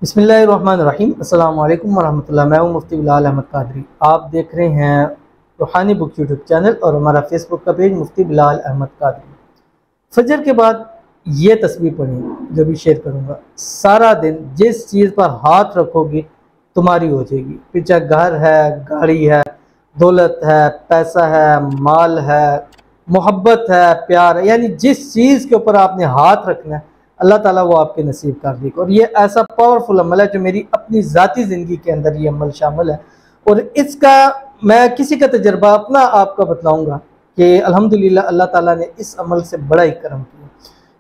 बिस्मिल्लाहिर्रहमानिर्रहीम। अस्सलाम वालेकुम वरहमतुल्लाह। मैं हूं मुफ्ती बिलाल अहमद कादरी। आप देख रहे हैं रूहानी बुक यूट्यूब चैनल और हमारा फेसबुक का पेज मुफ्ती बिलाल अहमद कादरी। फजर के बाद ये तस्वीर पढ़ें जो भी शेयर करूँगा। सारा दिन जिस चीज़ पर हाथ रखोगी तुम्हारी हो जाएगी। पीछे घर है, गाड़ी है, दौलत है, पैसा है, माल है, मोहब्बत है, प्यार है, यानी जिस चीज़ के ऊपर आपने हाथ रखना है अल्लाह ताला वो आपके नसीब कर देगा। और ये ऐसा पावरफुल अमल है जो मेरी अपनी ज़ाती ज़िंदगी के अंदर ये अमल शामिल है और इसका मैं किसी का तजर्बा अपना आपको बतलाऊँगा कि अल्हम्दुलिल्लाह अल्लाह ताला ने इस अमल से बड़ा ही करम किया।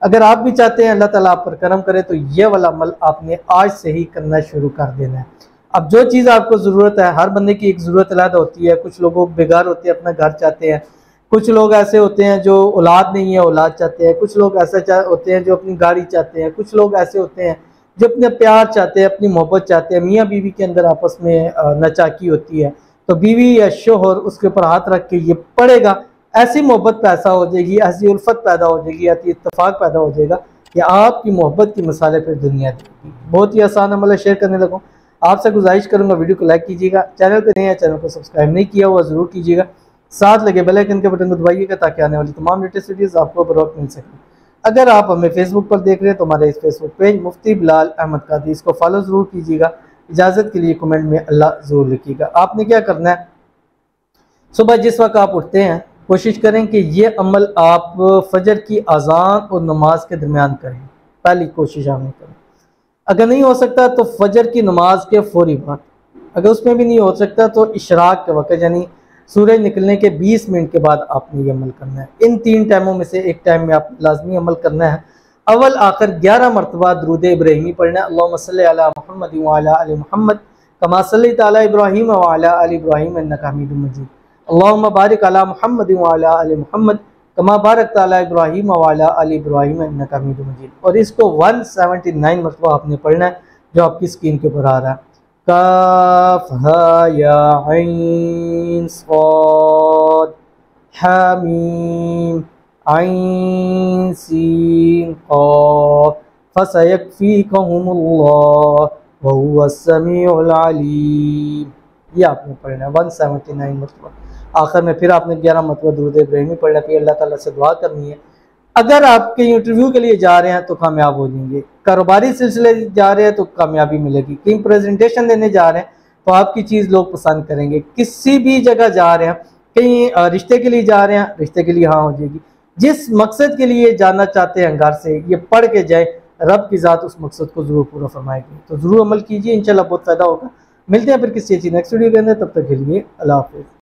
अगर आप भी चाहते हैं अल्लाह ताला आप पर करम करे तो ये वाला अमल आपने आज से ही करना शुरू कर देना है। अब जो चीज़ आपको ज़रूरत है, हर बंदे की एक ज़रूरत अलग होती है। कुछ लोगों बेघर होते हैं, अपना घर चाहते हैं। कुछ लोग ऐसे होते हैं जो औलाद नहीं है, औलाद चाहते हैं। कुछ लोग ऐसे होते हैं जो अपनी गाड़ी चाहते हैं। कुछ लोग ऐसे होते हैं जो अपने प्यार चाहते हैं, अपनी मोहब्बत चाहते हैं। मियाँ बीवी के अंदर आपस में नचाकी होती है तो बीवी या शोहर उसके ऊपर हाथ रख के ये पड़ेगा, ऐसी मोहब्बत पैदा हो जाएगी, ऐसी उल्फत पैदा हो जाएगी, ऐसी इत्तेफाक पैदा हो जाएगा कि आपकी मोहब्बत की मिसालें फिर दुनिया देगी। बहुत ही आसान अमल है, शेयर करने लगूँ। आपसे गुजारिश करूँगा वीडियो को लाइक कीजिएगा, चैनल पर नए हैं चैनल को सब्सक्राइब नहीं किया हुआ ज़रूर कीजिएगा, साथ लगे बेल आइकन के बटन को दबाइएगा ताकि आने वाली तमाम लेटेस्ट वीडियोस आपको बर वक्त मिल सके। अगर आप हमें फेसबुक पर देख रहे हैं तो हमारे इस फेसबुक पेज मुफ्ती बिलाल अहमद कादरी इसको फॉलो ज़रूर कीजिएगा। इजाज़त के लिए कमेंट में अल्लाह ज़रूर लिखिएगा। आपने क्या करना है, सुबह जिस वक्त आप उठते हैं कोशिश करें कि ये अमल आप फजर की अजान और नमाज के दरमियान करें। पहली कोशिश आपने करें। अगर नहीं हो सकता तो फजर की नमाज के फौरी बाद, अगर उसमें भी नहीं हो सकता तो इशराक के वक्त यानी सूरज निकलने के 20 मिनट के बाद आपने ये अमल करना है। इन 3 टाइमों में से एक टाइम में आप लाजमी अमल करना है। अव्वल आखिर 11 मरतबा दुरूद इब्राहिमी पढ़ना है। अल्लाहुम्मा सल्लि अला मुहम्मद व अला आलि मुहम्मद कमा सल्लैता अला इब्राहीम व अला आलि इब्राहीम इन्नका हमीदुम मजीद। अल्लाहुम्मा बारिक अला मुहम्मद व अला आलि मुहम्मद कमा बारकता अला इब्राहीम व अला आलि इब्राहीम इन्नका हमीदुम मजीद। और इसको 179 मरतबा आपने पढ़ना है जो आपकी स्क्रीन के ऊपर आ रहा है। काफ हा या ऐन साद हा मीम ऐन सीन क़ाफ फसयकफ़ीकहुमुल्लाह व हुवस समीउल अलीम। ये आपने पढ़ना है 179 मरतबा। आखिर में फिर आपने 11 मरतबा दुरूद इब्राहिमी पढ़ना, फिर अल्लाह ताला से दुआ करनी है। अगर आप कहीं इंटरव्यू के लिए जा रहे हैं तो कामयाब हो जाएंगे, कारोबारी सिलसिले जा रहे हैं तो कामयाबी मिलेगी, कहीं प्रेजेंटेशन देने जा रहे हैं तो आपकी चीज़ लोग पसंद करेंगे, किसी भी जगह जा रहे हैं, कहीं रिश्ते के लिए जा रहे हैं, रिश्ते के लिए हाँ हो जाएगी। जिस मकसद के लिए जाना चाहते हैं घर से ये पढ़ के जाए, रब की ज़ात उस मकसद को ज़रूर पूरा फरमाएगी। तो ज़रूर अमल कीजिए, इंशाल्लाह बहुत फ़ायदा होगा। मिलते हैं फिर किसी अच्छी नेक्स्ट वीडियो के अंदर, तब तक के लिए अल्लाह हाफ़िज़।